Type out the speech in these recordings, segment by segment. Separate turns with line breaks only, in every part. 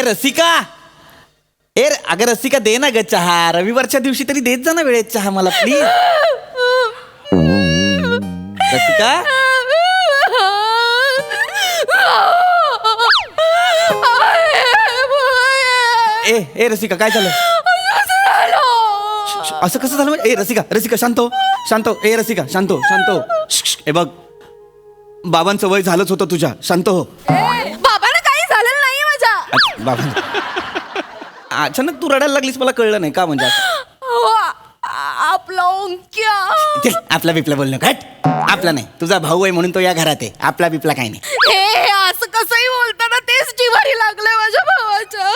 रसिका, अगं रसिका दे ना ग चहा. रविवारच्या दिवशी तरी देत जा ना वेळेत चहा मला प्लीज. रसिका ए रसिका काय झालं? असं कसं झालं? रसिका शांत हो. रसिका शांत हो. हे बघ बाबांचं वय झालंच होतं तुझ्या. शांत हो.
बाबांना काही झालेलं नाहीये माझ्या.
बाबा अचानक तू रडायला लागलीस मला कळलं नाही का म्हणजे?
आपला ओंक्या.
आपला बिपला बोलणं घट. आपला नाही, तुझा भाऊ आहे म्हणून तो या घरात आहे. आपला बिपला काही नाही.
हे असं कसंही बोलताना तेच जिवारी लागलंय माझ्या भावाच्या.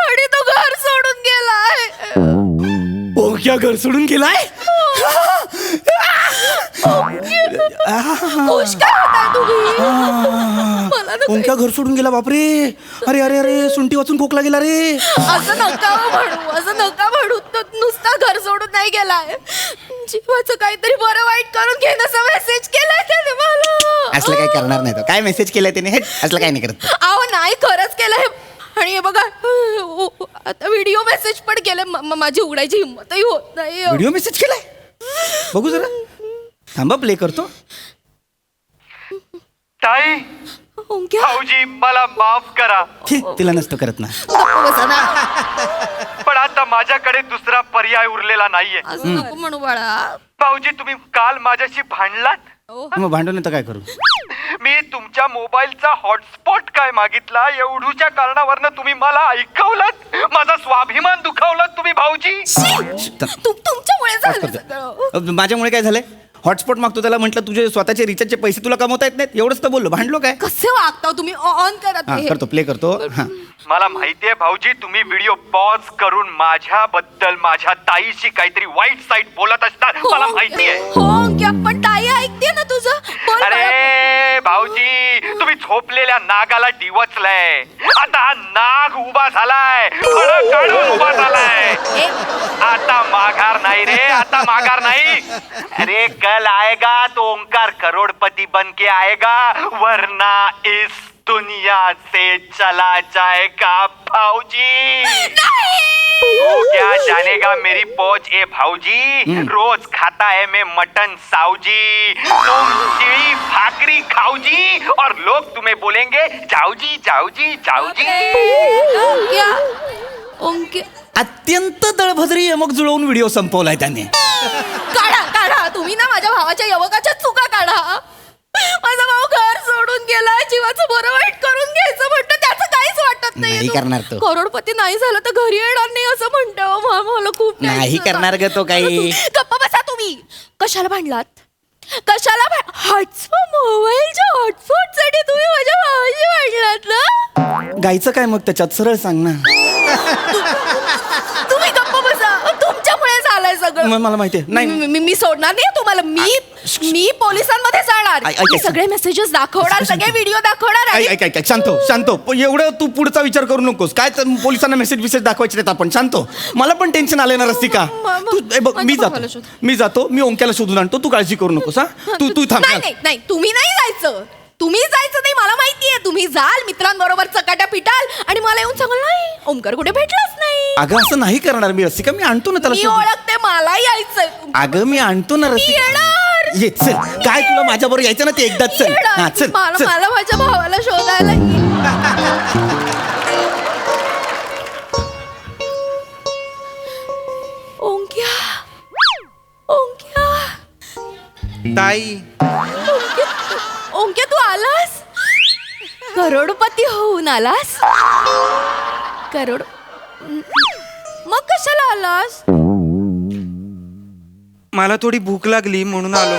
आणि तो घर सोडून गेलाय.
ओंक्या घर सोडून गेलाय?
खुश का होताय तुम्ही? मला ना
ओंक्या घर सोडून गेला बापरे. अरे अरे अरे सुंटी वाचून खोकला गेला रे.
असं नका म्हणू. तो नुसता घर सोडून नाही गेलाय. जीवाचं काहीतरी बरं वाईट करून घेणं असं मेसेज केलाय त्याने मला.
असलं काही करणार नाही तो. काय मेसेज केलाय त्याने? असलं काही नाही करत.
अहो नाही, खरंच केलंय. आणि हे बघा आता व्हिडिओ मेसेज पण केले. माझी उघडायची हिंमतही होत नाही.
व्हिडिओ मेसेज केलाय? बघू जरा. थांबा प्ले करतो.
ताई,
ओंक्या,
भाऊजी मला माफ करा,
तिला नसतो करत ना.
गप्प बसा ना.
पण आता माझ्याकडे दुसरा पर्याय उरलेला नाहीये.
असं नको म्हणू बाळा.
भाऊजी तुम्ही काल माझ्याशी भांडलात.
मग भांडून तर काय करू?
मी तुमच्या मोबाईलचा हॉटस्पॉट काय मागितला, एवढूच्या कारणावरनं तुम्ही मला ऐकवलं. माझा स्वाभिमान दुखावलात तुम्ही भाऊजी.
तुमच्यामुळे झालं सगळं.
माझ्यामुळे काय झालंय? हॉटस्पॉट मागतो त्याला म्हटलं तुझे स्वतःचे रिचार्जचे पैसे तुला कमवता येत नाहीत. एवढंच तर बोललो. भांडलो काय?
कसे वागता तुम्ही? ऑन करा
हा
ते.
करतो, प्ले करतो. हा
मला माहितीये भाऊजी तुम्ही व्हिडिओ पॉज करून माझ्याबद्दल माझ्या ताईशी काहीतरी वाईट साईट बोलत असतात. मला माहितीये.
हो ओंक्या, पण ताई ऐकते ना तुझं. बोल बाळा.
अरे भाऊजी तुम्ही झोपलेल्या नागाला डिवचलंय. आता हा नाग उभा झालाय, फळं काढून उभा झालाय.
ए,
आता माघार नाही रे, आता माघार नाही. अरे कल आएगा तो ओंकार करोड़पति बन के आएगा, वरना इस दुनिया से चला जाएगा भाऊजी. वो क्या जानेगा मेरी पहुंच ए भाऊजी. रोज खाता है मैं मटन साऊजी, तुम चिड़ी भाकरी खाऊजी और लोग तुम्हें बोलेंगे जाऊजी जाऊजी जाऊजी.
ओंक्या, ओंक्या.
अत्यंत दळभद्री यमक जुळवून व्हिडिओ संपवलाय त्याने.
काढा तुम्ही ना माझ्या भावाच्या यवकाच्या चुका काढा. माझा भाऊ घर सोडून गेला, जीवाचं बरं वाईट करून घ्यायचं म्हणतो, त्याचं काहीच वाटत
नाही करणार तो.
करोडपती नाही झालं तर घरी येणार नाही असं म्हणतो. मला खूप
नाही करणार ग तो काही.
गप्प बसा तुम्ही. कशाला भांडलात? हॉटस्पॉट, मोबाईलच्या हॉटस्पॉट साठी तुम्ही माझ्या भावाशी भांडलात ना?
गायचं काय मग त्याच्यात? सरळ सांग ना.
तुम्ही गप्प बसा. तुमच्यामुळे झालंय सगळं.
मला माहितीये. नाही
मी सोडणार नाही तुम्हाला. मी पोलिसांमध्ये जाणार. मी सगळे मेसेजेस दाखवणार, सगळे व्हिडिओ दाखवणार.
ऐक शांत हो. एवढं तू पुढचा विचार करू नकोस. काय पोलिसांना मेसेज दाखवायचे आहेत आपण. शांत हो. मला पण टेन्शन आलंय ना रसिका. बघ मी जातो. मी ओंक्याला शोधून आणतो. तू काळजी करू नकोस. हा तू थांब.
नाही तुम्ही नाही जायचं. तुम्ही जायचं नाही. मला माहितीये तुम्ही जाल, मित्रांबरोबर चकाट्या पिटाल आणि मला येऊन सांगाल नाही ओंकार कुठे भेटलाच नाही.
अगं असं नाही करणार मी रसिका. मी आणतो ना
मी
त्याला.
ओळखते, मला यायचंय.
अगं मी आणतो ना रसिका.
येणार.
ये चल. काय तुला माझ्या बरोबर यायचं ना ते एकदाच. चल. हा चल.
मला माझ्या भावाला शोधायला. ओंक्या,
ताई.
ओंक्या तू आलास? करोडपती होऊन आलास? मग कशाला आलास?
मला थोडी भूक लागली म्हणून आलो.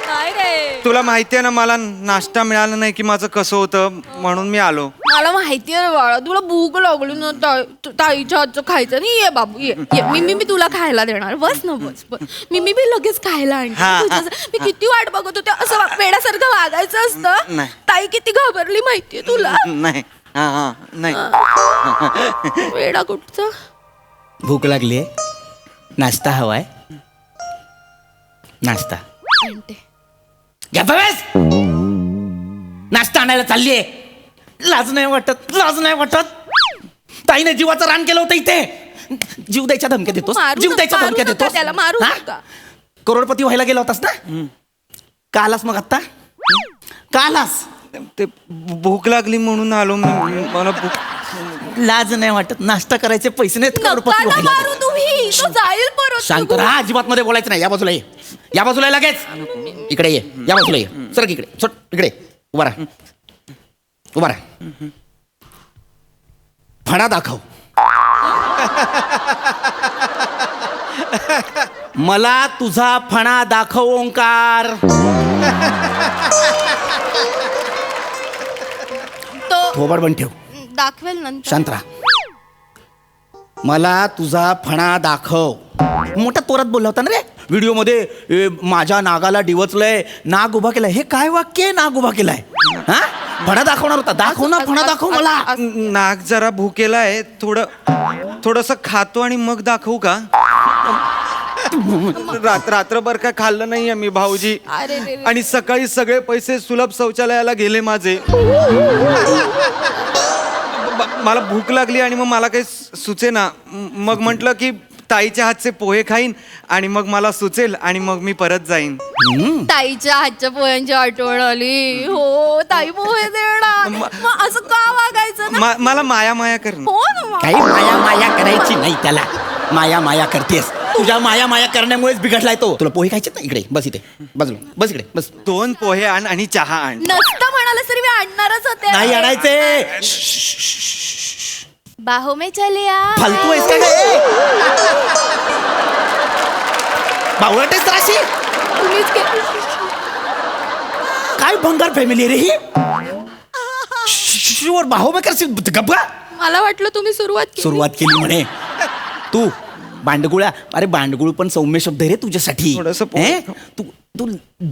काय रे?
तुला माहिती आहे ना मला नाश्ता मिळाला नाही की माझं कसं होतं, म्हणून मी आलो.
मला माहिती आहे बाळा, तुला भूक लागली ना. ताईच्या हातचं खायचं नाही. ये बाबू ये. मी तुला खायला देणार. बस ना बस. मी लगेच खायला आणते. मी किती वाट बघत होते. असं वेड्यासारखं वागायचं असतं.
नाही.
ताई किती घाबरली माहितीये तुला.
नाही नाही.
वेडा कुठचा.
भूक लागलीये. नाश्ता हवाय. नाश्ता
आणते.
नाश्ता आणायला चाललीये. लाज नाही वाटत, लाज नाही वाटत. ताईने जीवाचं रान केलं होतं इथे. जीव द्यायच्या धमक्या देतोस, जीव द्यायच्या धमक्या देतोस.
त्याला मारू
हा?
नका.
करोडपती व्हायला गेला होतास ना? का आलास मग आता? का आलास?
ते भूक लागली म्हणून आलो मी. मला भूक
लाज नाही वाटत? नाश्ता करायचे पैसे नाहीत
नका
करोडपती
ना
व्हायला.
मारू तुम्ही, तो जाईल परत.
शांत राहा, अजिबात मध्ये बोलायचं नाही. या बाजूला ये, या बाजूला ये लगेच. इकडे ये, या बाजूला ये. सर इकडे, सोड इकडे. उभा राहा, उभा राहा. फणा दाखव. मला तुझा फणा दाखव ओंकार.
तो
थोबाड बंद ठेव,
दाखवेल नंतर.
शांत राहा. मला तुझा फणा दाखव. मोठा तोरात बोलला होता ना रे व्हिडिओ मध्ये. माझ्या नागाला डिवचलंय, नाग उभा केलाय. हे काय वाक्य आहे, नाग उभा केलाय? हा, फणा दाखवणार होता. दाखव ना, फणा दाखव मला.
नाक जरा भुकेला आहे. थोडस खातो आणि मग दाखवू का? रात्रभर काय खाल्लं नाहीये मी भाऊजी.
अरे रे रे.
आणि सकाळी सगळे पैसे सुलभ शौचालयाला गेले माझे. मला भूक लागली आणि मग मला काही सुचे ना. मग म्हटलं की ताईच्या हातचे पोहे खाईन आणि मग मला सुचेल आणि मग मी परत जाईन.
ताईच्या हातच्या पोह्यांची आठवण आली. हो, ताई पोहे देणार. मग असं का वागायचं ना?
मला माया माया कर ना.
हो ना.
काही माया माया करायची नाही त्याला. माया माया करतेस. तुझ्या माया माया करण्यामुळेच बिघडलाय तो. तुला पोहे खायचे ना? इकडे बस, इथे बाजूला बस, इकडे बस.
2 पोहे आण आणि चहा आण.
नसतं म्हणाल तरी मी आणणारच होते.
नाही आणायचे.
बाहो में चले आ.
फालतू आहेस का गे? बावळटेस राशी.
तुम्हीच
काय भंगार फॅमिली रे ही. शुअर बाहो में करशील गप्पा.
मला वाटलं तुम्ही सुरुवात
सुरुवात केली म्हणे तू. बांडगुळा. अरे बांडगुळ पण सौम्य शब्द आहे रे तुझ्यासाठी.
थोडंसं
हे? तू तू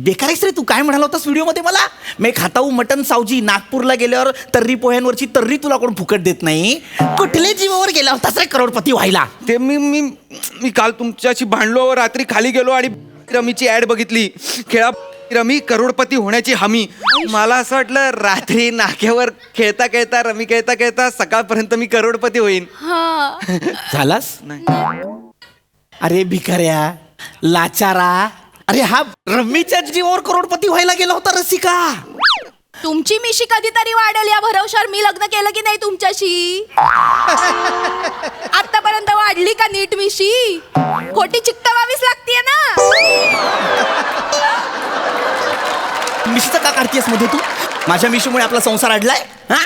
बेकार आहेस रे. तू काय म्हणाला होतास व्हिडिओ मध्ये मला? मी खाताऊ मटन सावजी. नागपूरला गेल्यावर तर्री पोह्यांवरची तर्री तुला कोण फुकट देत नाही. कुठल्या जीवावर गेला होतास रे करोडपती व्हायला?
ते मी काल तुमच्याशी भांडलो. रात्री खाली गेलो आणि रमीची ऍड बघितली. खेळा रमी करोडपती होण्याची हमी. मला असं वाटलं रात्री नाक्यावर खेळता खेळता रमी खेळता खेळता सकाळपर्यंत मी करोडपती होईन.
हा.
झालास?
नाही.
अरे भिकाऱ्या, लाचारा. अरे हा रम्मीच्या जीवावर करोडपती व्हायला गेला होता रसिका.
तुमची मिशी कधीतरी वाढेल या भरवशावर मी लग्न केलं की नाही तुमच्याशी? आतापर्यंत वाढली का नीट मिशी? खोटी चिकटवावीच लागतीये ना.
मिशीचं का काढतेस मध्ये तू? माझ्या मिशीमुळे आपला संसार अडलाय? हा,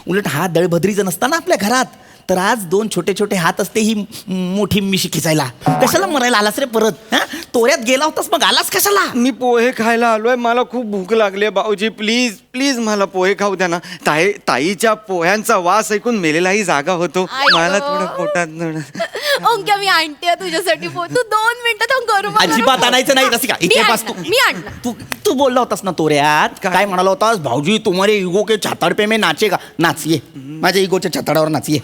उलट हा दळभद्रीचं नसताना आपल्या घरात तर आज 2 छोटे छोटे हात असते ही मोठी मिशी खिचायला. कशाला मरायला आलास रे परत? हा, तोऱ्यात गेला होतास मग आलास कशाला?
मी पोहे खायला आलोय. मला खूप भूक लागली आहे भाऊजी. प्लीज प्लीज मला पोहे खाऊ द्या ना. ताईच्या पोह्यांचा वास ऐकून मेलेलाही जागा होतो.
आई
मला
गं.
थोडं पोटात
ओंक्या मी आणते तुझ्यासाठी तू 2 मिनिटं थांब. करू मला.
अजिबात आणायचं नाही रसिका. इथे
मी
बस तू.
आणणार, मी आणणार.
तू तू बोलला होतास ना तोऱ्यात. काय म्हणाला होतास? भाऊजी तुम्हारे इगो के छाताड पे मैं नाचेगा. नाच ये. माझ्या इगोच्या छाताडावर नाच ये.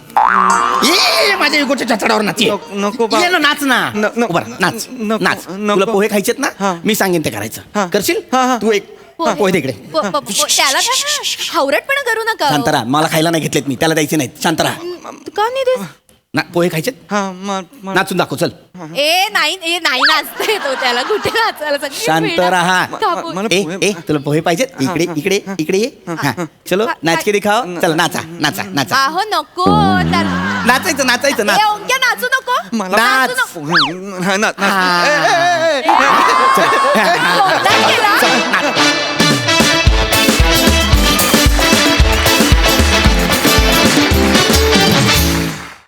ये माझ्या इगोच्या छाताडावर नाच ये.
नको बा.
ये ना, नाच ना.
नको.
बरं, नाच
नको,
नाच.
नको.
तुला पोहे खायचेत
हा.
ना? मी सांगेन ते करायचं.
हा.
करशील?
हा, हा.
तू एक पोहे दे इकडे.
त्याला काय हावरटपणा करू नका.
शांत राहा. मला खायला नाही घेतलेत मी. त्याला द्यायचे नाहीत. शांत राहा.
का नाही देत?
ना पोहे खायचेत?
हा
नाचून दाखव चल.
ए नाही नाचतोय तो. त्याला कुठे नाचायला सगळी
शांत
वेडा.
राहा.
थांबून.
मला
ए
पोहे-
ए तुला पोहे पाहिजेत? इकडे इकडे इकडे ये. हा, चलो नाच के दिखाओ. चला नाचा नाचा नाचा.
आहो नको.
नाचायचं नाचायचं नाच.
ओंक्या नाचू नको.
मला
नाच.
नाचू नको.
हा, ना-
हा.
ए, ए, ए, ए, ए.
चल.
कोणता केला?
चल,